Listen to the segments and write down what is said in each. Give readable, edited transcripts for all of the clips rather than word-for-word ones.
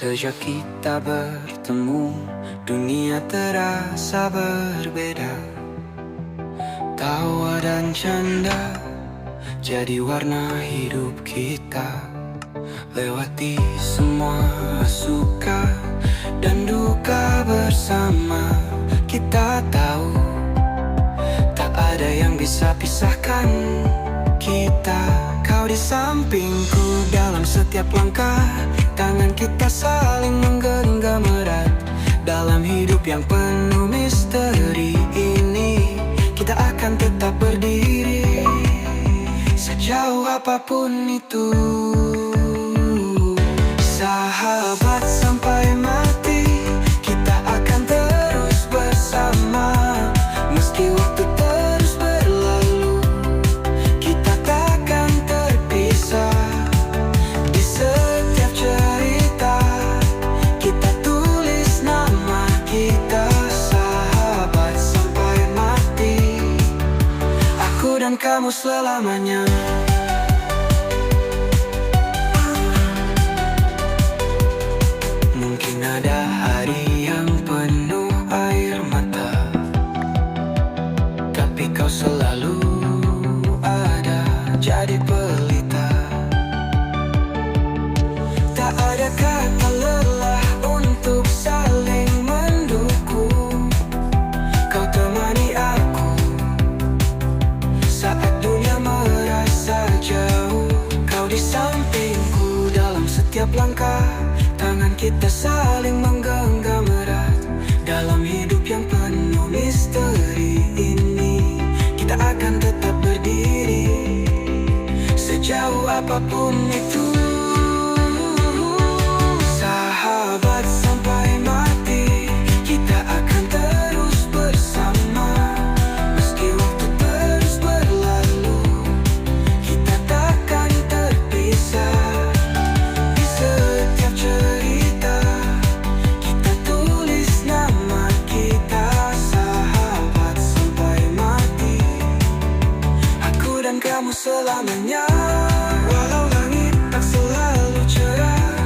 Sejak kita bertemu, dunia terasa berbeda. Tawa dan canda jadi warna hidup kita. Lewati semua suka dan duka bersama. Kita tahu tak ada yang bisa pisahkan kita. Kau di sampingku dalam setiap langkah. Tangan kita saling menggenggam erat. Dalam hidup yang penuh misteri ini, kita akan tetap berdiri sejauh apapun itu. Sahabat sampai mati, kita akan terus bersama. Meski waktu terus berlalu, kita takkan terpisah. Di setiap cerita, kita tulis nama kita. Sahabat sampai mati, aku dan kamu selamanya. Mungkin ada hari yang penuh air mata, tapi kau selalu ada jadi pelita. Tak ada kata lelah untuk saling mendukung. Kau temani aku saat dunia merasa jauh. Kau di sampingku dalam setiap langkah. Tangan kita saling menggenggam erat. Dalam hidup yang penuh misteri ini, kita akan tetap berdiri sejauh apapun itu. Sahabat sampai mati, kita akan terus bersama. Meski waktu terus berlalu, kita takkan terpisah. Di setiap cerita, kita tulis nama kita. Sahabat sampai mati, aku dan kamu selamanya. Walau langit tak selalu cerah,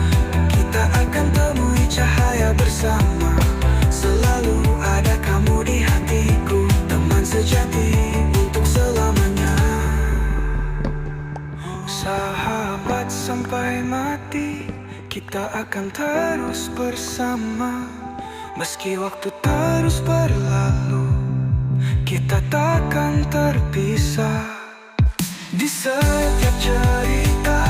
kita akan temui cahaya bersama. Selalu ada kamu di hatiku, teman sejati untuk selamanya. Sahabat sampai mati, kita akan terus bersama. Meski waktu terus berlalu, kita takkan terpisah. Di setiap cerita,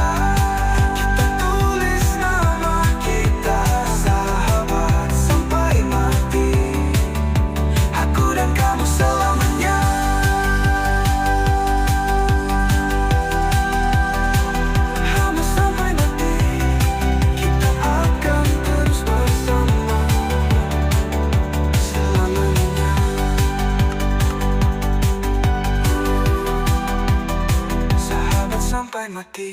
kita tulis nama kita. Sahabat sampai mati, aku dan kamu selamanya. Hamba sampai mati, kita akan terus bersama selamanya. Sahabat sampai mati.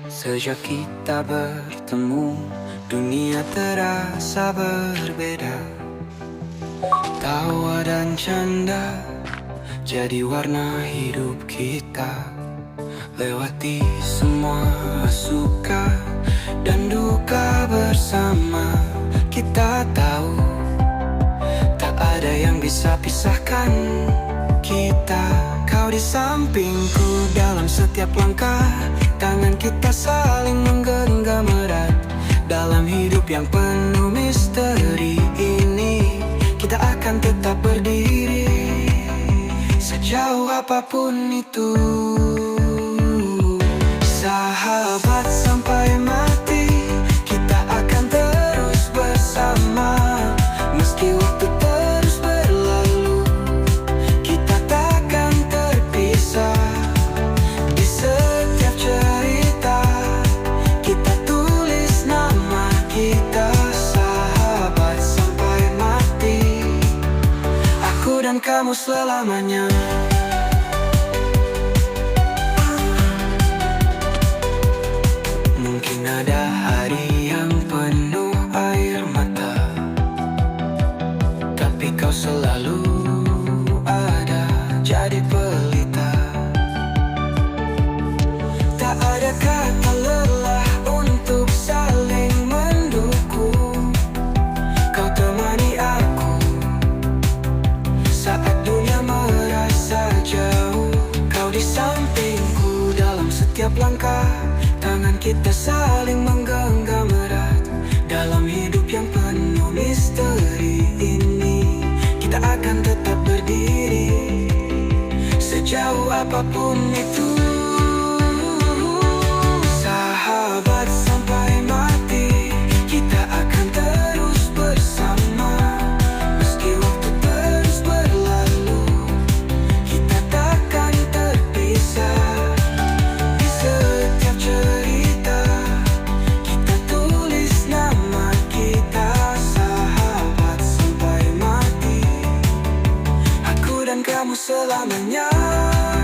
Sejak kita bertemu, dunia terasa berbeda. Tawa dan canda jadi warna hidup kita. Lewati semua suka dan duka bersama. Kita tahu tak ada yang bisa pisahkan kita. Kau di sampingku dalam setiap langkah. Tangan kita saling menggenggam erat. Dalam hidup yang penuh misteri ini, kita akan tetap berdiri sejauh apapun itu. Sahabat sampai mati, kita akan terus bersama. Meski waktu terus berlalu, kita takkan terpisah. Di setiap cerita, kita tulis nama kita. Sahabat sampai mati, aku dan kamu selamanya. Mungkin ada hari yang penuh air mata, langkah, tangan kita saling menggenggam erat. Dalam hidup yang penuh misteri ini, kita akan tetap berdiri, sejauh apapun itu. Sahabat sampai mati, kita akan terus bersama. Meski waktu terus berlalu, kita takkan terpisah. Di setiap cerita, kita tulis nama kita. Sahabat sampai mati, aku dan kamu selamanya.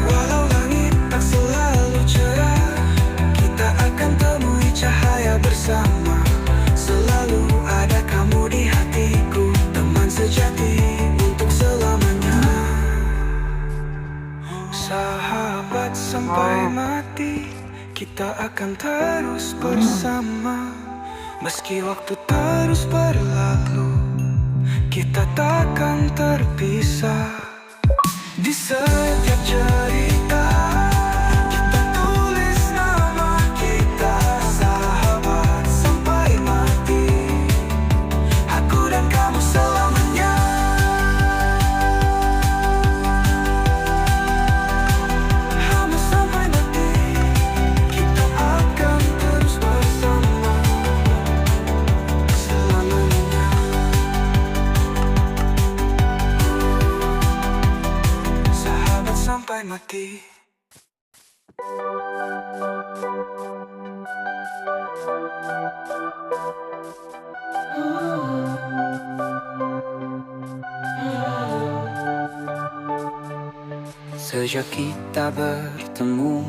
Walau langit tak selalu cerah, kita akan temui cahaya bersama. Selalu ada kamu di hatiku, teman sejati untuk selamanya. Sahabat sampai mati, kita akan terus bersama. Meski waktu terus berlalu, kita takkan terpisah. Di setiap cerita, kita tulis nama kita. Sahabat sampai mati, aku dan kamu selamanya. Hamba sampai mati, kita akan terus bersama selamanya. Sahabat sampai mati. Sejak kita bertemu,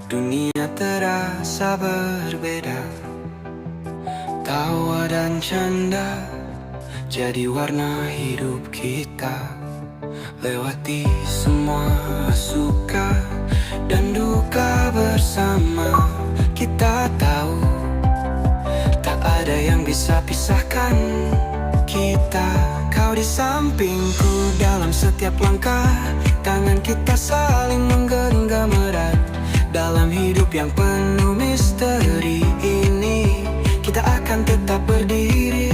dunia terasa berbeda. Tawa dan canda jadi warna hidup kita. Lewati semua suka dan duka bersama. Kita tahu tak ada yang bisa pisahkan kita. Kau di sampingku dalam setiap langkah, tangan kita saling menggenggam erat. Dalam hidup yang penuh misteri ini, kita akan tetap berdiri,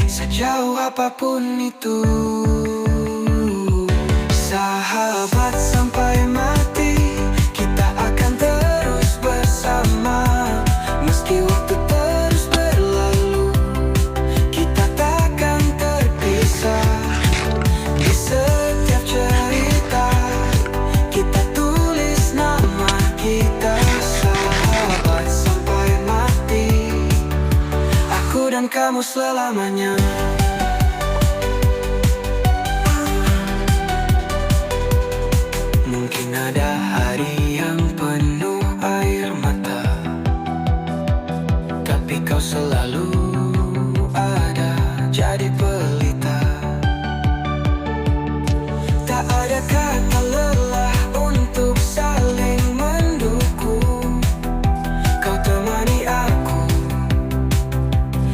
sejauh apapun itu. Sahabat sampai mati, kita akan terus bersama. Meski waktu terus berlalu, kita takkan terpisah. Di setiap cerita, kita tulis nama kita. Sahabat sampai mati, aku dan kamu selamanya. Mungkin ada hari yang penuh air mata, tapi kau selalu ada jadi pelita. Tak ada kata lelah untuk saling mendukung. Kau temani aku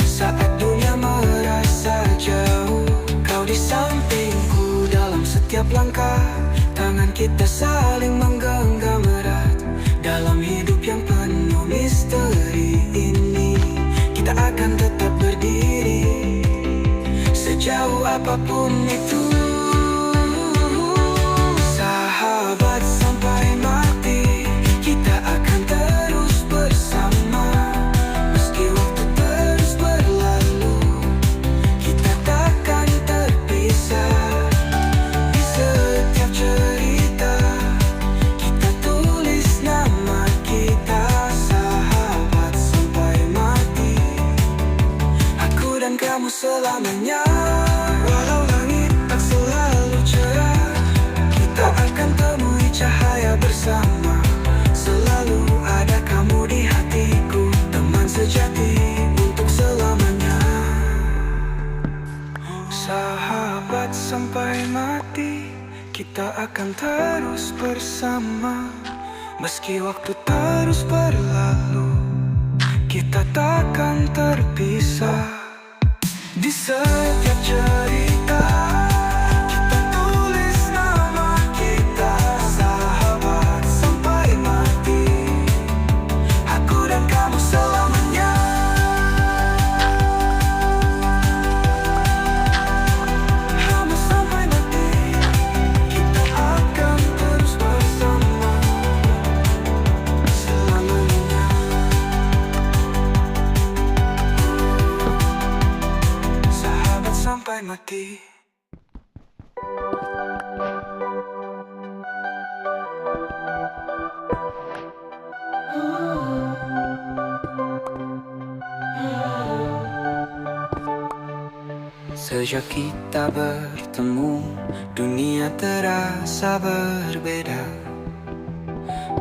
saat dunia merasa jauh. Kau di sampingku dalam setiap langkah, tangan kita saling menggenggam erat. Dalam hidup yang penuh misteri ini, kita akan tetap berdiri, sejauh apapun itu. Sahabat sampai mati, kita akan terus bersama. Meski waktu terus berlalu, kita takkan terpisah. Di setiap cerita, kita tulis nama kita. Sahabat sampai mati, aku dan kamu selamanya. Walau langit tak selalu cerah, kita akan temui cahaya bersama. Selalu ada kamu di hatiku, teman sejati untuk selamanya. Sahabat sampai mati, kita akan terus bersama. Meski waktu terus berlalu, kita takkan terpisah. Di setiap cerita, kita tulis nama kita. Sahabat sampai mati, mati. Sejak kita bertemu, dunia terasa berbeda.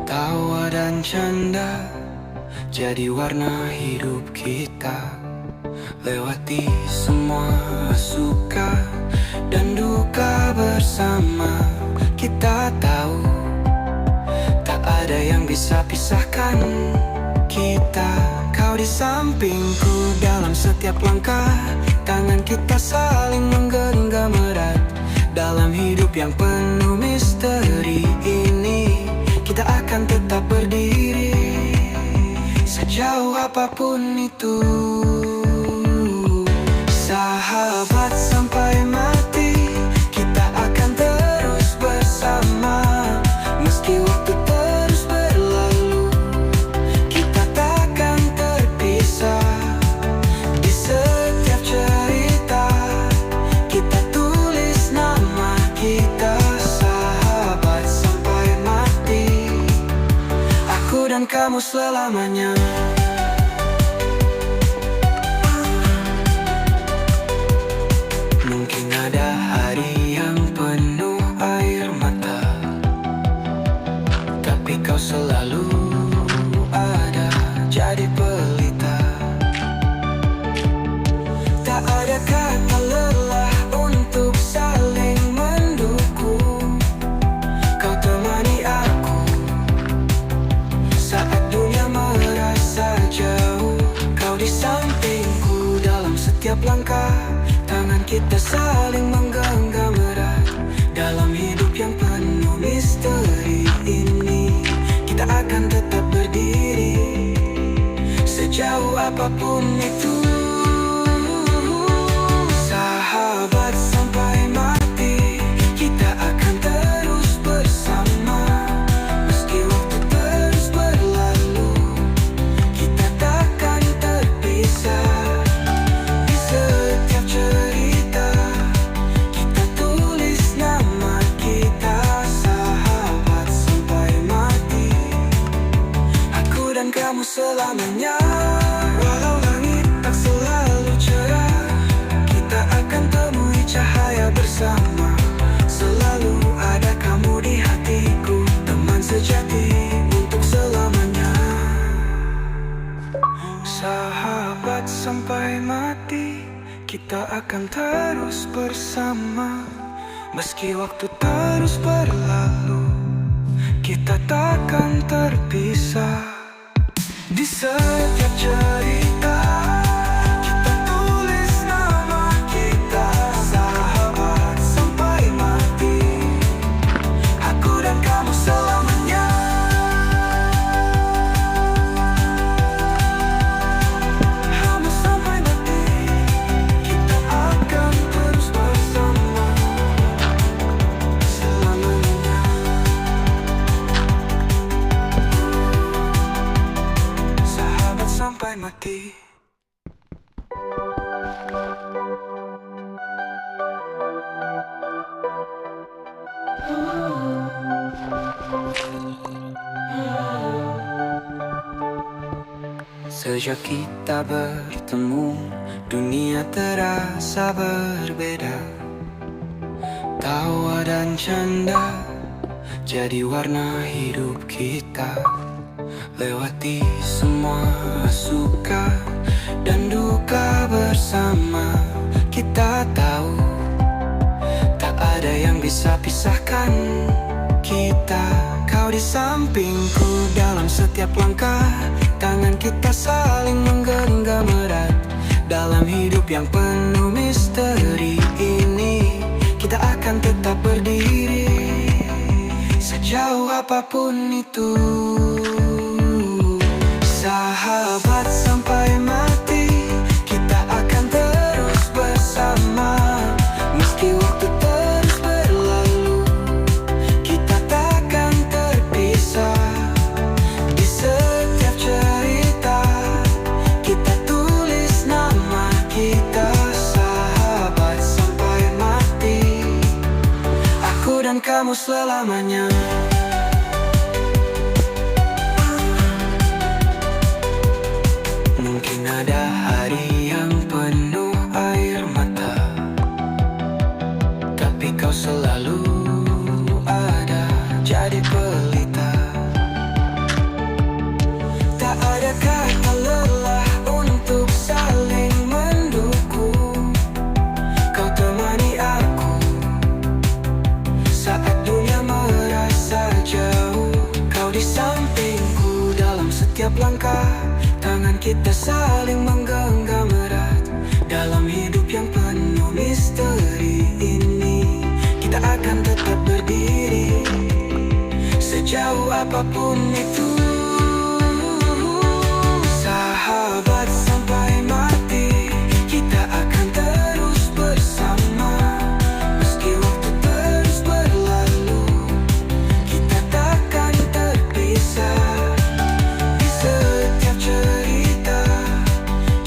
Tawa dan canda jadi warna hidup kita. Lewati semua suka dan duka bersama. Kita tahu tak ada yang bisa pisahkan kita. Kau di sampingku dalam setiap langkah. Tangan kita saling menggenggam erat. Dalam hidup yang penuh misteri ini, kita akan tetap berdiri sejauh apapun itu. Sahabat sampai mati, kita akan terus bersama. Meski waktu terus berlalu, kita takkan terpisah. Di setiap cerita, kita tulis nama kita. Sahabat sampai mati, aku dan kamu selamanya. Mungkin ada hari yang penuh air mata, tapi kau selalu ada jadi pelita. Tak ada kata lelah untuk saling mendukung. Kau temani aku saat dunia merasa jauh. Kau di sampingku dalam setiap langkah. Tangan kita saling menggenggam erat. Dalam hidup yang penuh misteri ini, kita akan tetap berdiri sejauh apapun itu. Sahabat sampai mati, kita akan terus bersama. Meski waktu terus berlalu, kita takkan terpisah. Di setiap cerita, kita tulis nama kita. Sahabat sampai mati, aku dan kamu selamanya. Walau langit tak selalu cerah, kita akan temui cahaya bersama. Selalu ada kamu di hatiku, teman sejati untuk selamanya. Sahabat sampai mati, kita akan terus bersama. Meski waktu terus berlalu, kita takkan terpisah. Di setiap cerita, kita tulis nama kita. Sahabat sampai mati, aku dan kamu selamanya. Hamba sampai mati, kita akan terus bersama selamanya. Sahabat sampai mati. Sejak kita bertemu, dunia terasa berbeda. Tawa dan canda jadi warna hidup kita. Lewati semua suka dan duka bersama. Kita tahu tak ada yang bisa pisahkan kita. Kau di sampingku dalam setiap langkah. Tangan kita saling menggenggam erat. Dalam hidup yang penuh misteri ini, kita akan tetap berdiri sejauh apapun itu. Sahabat sampai mati, kita akan terus bersama. Meski waktu terus berlalu, kita takkan terpisah. Di setiap cerita, kita tulis nama kita. Sahabat sampai kamu selamanya. Mungkin ada hari yang penuh air mata, tapi kau selalu ada jadi pelita. Tak ada kata lelah untuk saling mendukung. Kau temani aku saat dunia merasa jauh. Kau di sampingku dalam setiap langkah. Tangan kita saling menggenggam erat. Dalam hidup yang penuh misteri ini, kita akan tetap berdiri sejauh apapun itu. Sahabat sampai mati, kita akan terus bersama. Meski waktu terus berlalu, kita takkan terpisah. Di setiap cerita,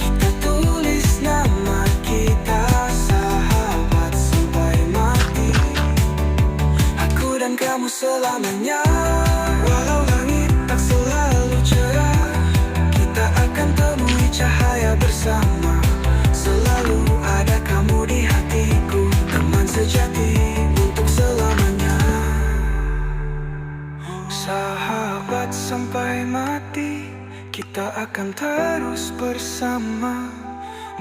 kita tulis nama kita. Sahabat sampai mati, aku dan kamu selamanya. Walau langit tak selalu cerah, kita akan temui cahaya bersama. Selalu ada kamu di hatiku, teman sejati untuk selamanya. Sahabat sampai mati, kita akan terus bersama.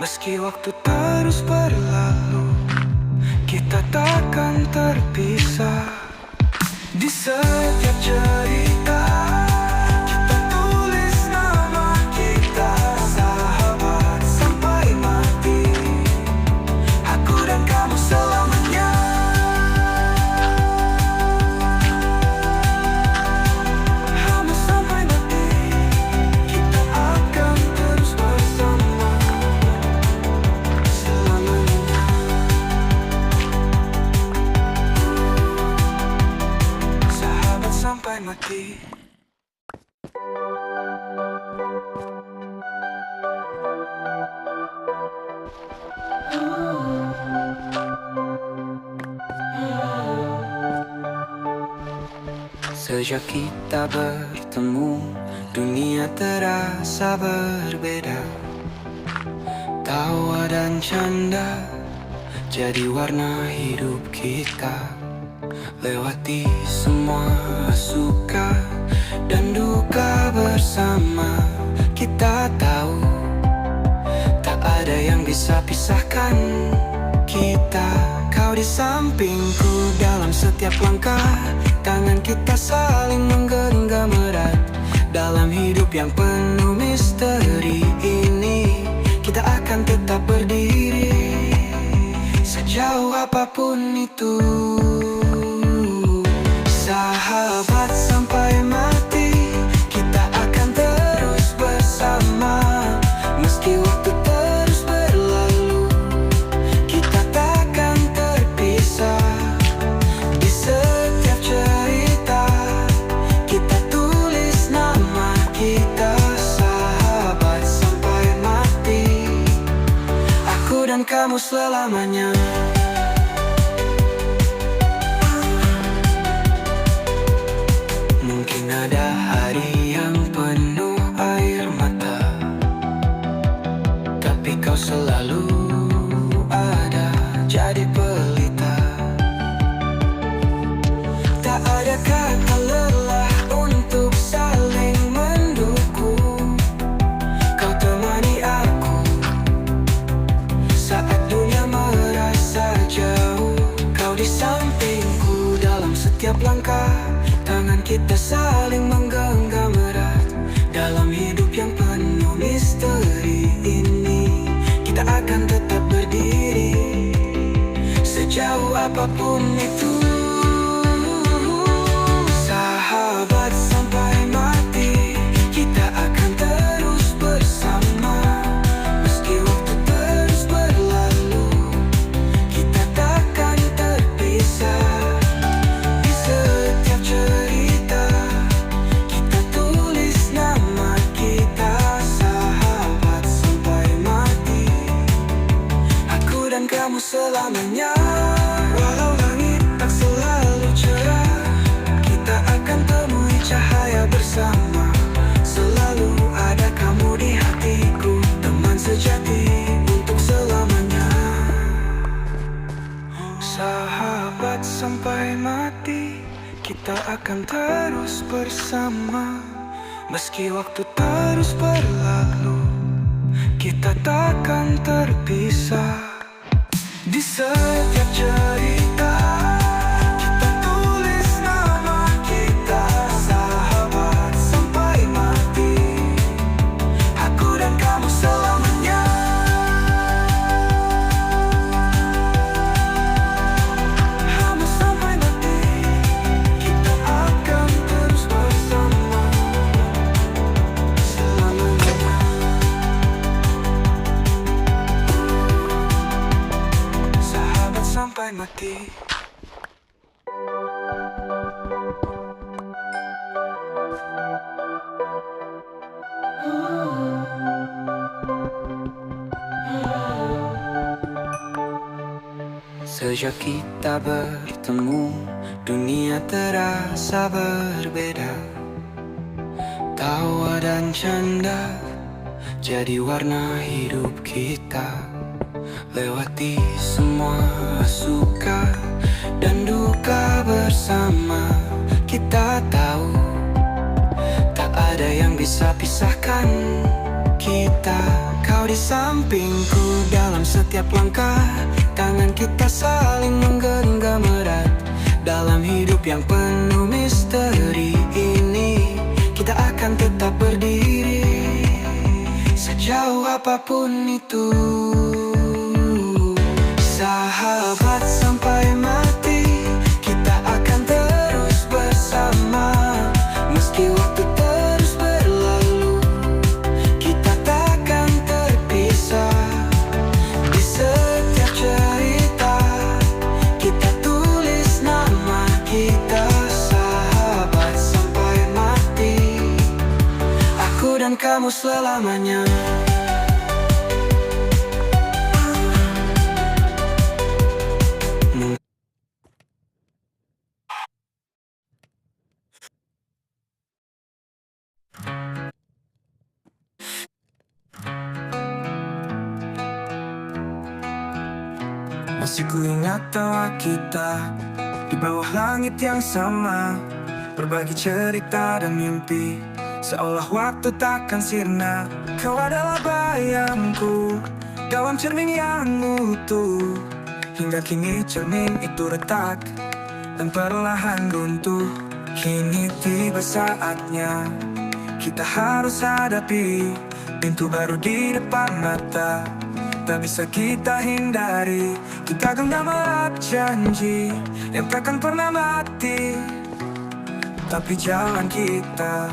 Meski waktu terus berlalu, kita takkan terpisah. Di setiap cerita, kita tulis nama kita. Sahabat sampai mati, aku dan kamu selamanya. Hamba sampai mati, kita akan terus bersama selamanya. Sahabat sampai mati. Sejak kita bertemu, dunia terasa berbeda. Tawa dan canda jadi warna hidup kita. Lewati semua suka dan duka bersama. Kita tahu tak ada yang bisa pisahkan kita. Kau di sampingku dalam setiap langkah. Tangan kita saling menggenggam erat. Dalam hidup yang penuh misteri ini, kita akan tetap berdiri sejauh apapun itu. Sahabat sampai mati, kita akan terus bersama. Meski waktu terus berlalu, kita takkan terpisah. Di setiap cerita, kita tulis nama kita. Sahabat sampai mati, aku dan kamu selamanya. Mungkin ada hari yang penuh air mata, tapi kau selalu ada jadi pelita. Tak ada kata lelah untuk saling mendukung. Kau temani aku saat dunia merasa jauh. Kau di sampingku dalam setiap langkah. Tangan kita saling menggenggam erat. Dalam hidup yang penuh misteri ini, kita akan tetap berdiri sejauh apapun itu. Sahabat sampai mati, kita akan terus bersama. Meski waktu terus berlalu, kita takkan terpisah. Di setiap cerita, kita tulis nama kita. Sahabat sampai mati, aku dan kamu selamanya. Walau langit tak bersama. Selalu ada kamu di hatiku, teman sejati untuk selamanya. Sahabat sampai mati, kita akan terus bersama. Meski waktu terus berlalu, kita takkan terpisah. Di setiap cerita kita tulis nama kita, sahabat sampai mati, aku dan kamu selamanya. Hamba sampai mati, kita akan terus bersama selamanya. Sahabat sampai mati. Sejak kita bertemu, dunia terasa berbeda. Tawa dan canda jadi warna hidup kita. Lewati semua suka dan duka bersama. Kita tahu tak ada yang bisa pisahkan kita. Kau di sampingku dalam setiap langkah, tangan kita saling menggenggam erat. Dalam hidup yang penuh misteri ini, kita akan tetap berdiri sejauh apapun itu. Sahabat sampai mati, kita akan terus bersama. Meski waktu terus berlalu, kita takkan terpisah. Di setiap cerita kita tulis nama kita, sahabat sampai mati, aku dan kamu selamanya. Masih ku ingat tawa kita di bawah langit yang sama, berbagi cerita dan mimpi, seolah waktu takkan sirna. Kau adalah bayangku dalam cermin yang utuh, hingga kini cermin itu retak dan perlahan runtuh. Kini tiba saatnya kita harus hadapi pintu baru di depan mata. Tak bisa kita hindari, kita genggam erat janji yang takkan pernah mati. Tapi jalan kita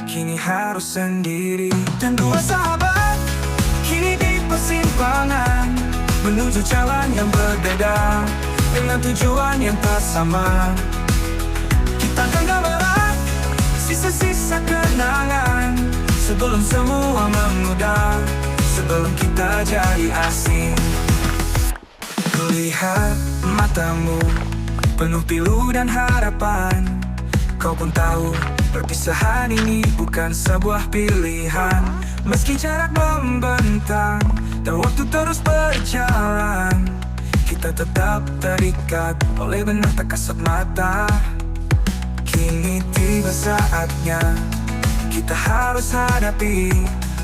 kini harus sendiri. Dan dua sahabat kini di persimpangan, menuju jalan yang berbeda dengan tujuan yang tak sama. Kita genggam erat sisa-sisa kenangan sebelum semua memudar, sebelum kita jadi asing. Kulihat matamu penuh pilu dan harapan. Kau pun tahu perpisahan ini bukan sebuah pilihan. Meski jarak membentang dan waktu terus berjalan, kita tetap terikat oleh benang tak kasat mata. Kini tiba saatnya kita harus hadapi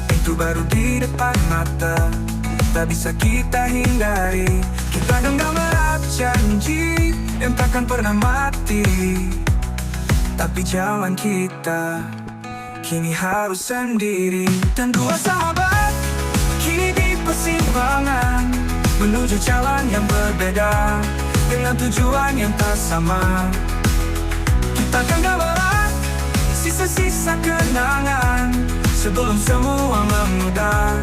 pintu baru di depan mata. Tak bisa kita hindari, kita genggam erat janji yang takkan pernah mati. Tapi jalan kita kini harus sendiri. Dan dua sahabat kini di persimpangan, menuju jalan yang berbeda dengan tujuan yang tak sama. Kita genggam erat sisa-sisa kenangan sebelum semua memudar,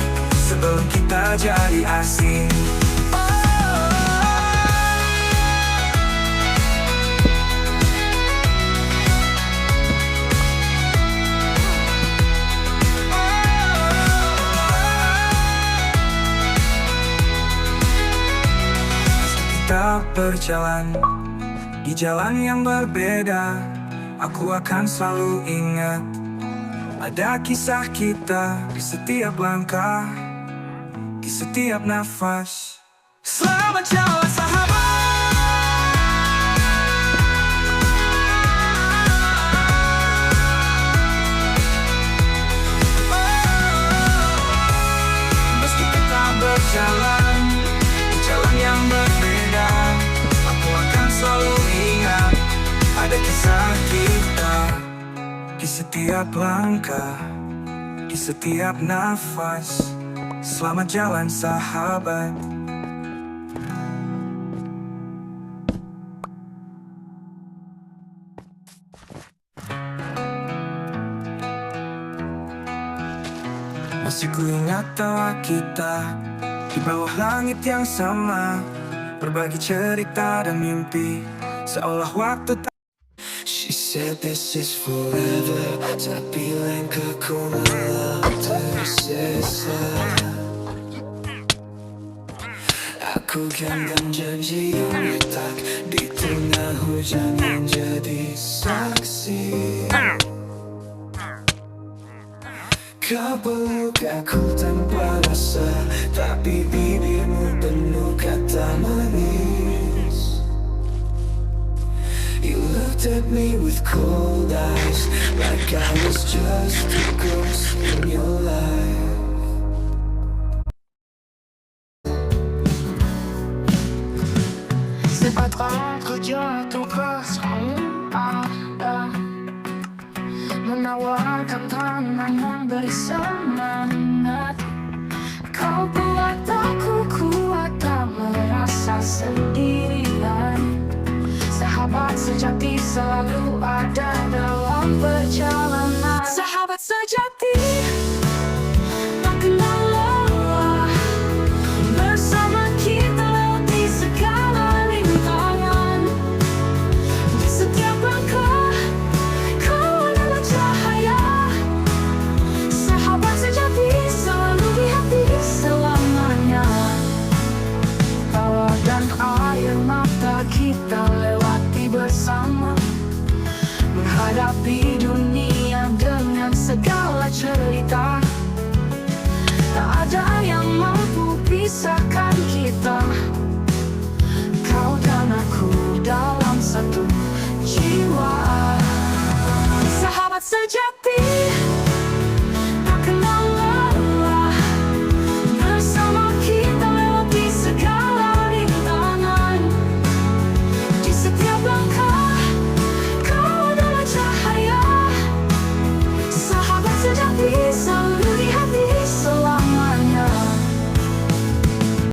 sebelum kita jadi asing. Kita berjalan di jalan yang berbeda, Aku akan selalu ingat. Ada kisah kita di setiap langkah, di setiap nafas. Selamat jalan sahabat. Meski kita berjalan di jalan yang berbeda, aku akan selalu ingat. Ada kisah kita di setiap langkah, di setiap nafas. Selamat jalan sahabat. Masih ku ingat tawa kita di bawah langit yang sama, berbagi cerita dan mimpi, seolah waktu tak. She said this is forever, tapi langkahku malah tersesa. Aku genggam janji yang retak di tengah hujan yang jadi saksi. Kau peluk aku tanpa rasa, tapi bibirmu penuh kata manis. You looked at me with cold eyes, like I was just a ghost in your life. C'est pas trop que jatuh ke ada menawarkan tangan memberi semangat. Kau buat aku kuat, tak merasa sendirian. Sahabat sejati selalu ada dalam perjalanan. Sahabat sejati tak kenal lelah, bersama kita lewati segala rintangan. Di setiap langkah kau adalah cahaya. Sahabat sejati selalu di hati selamanya. Tawa dan air mata kita lewati bersama, menghadapi dunia dengan segala cerita. Tak ada yang mampu pisahkan kita.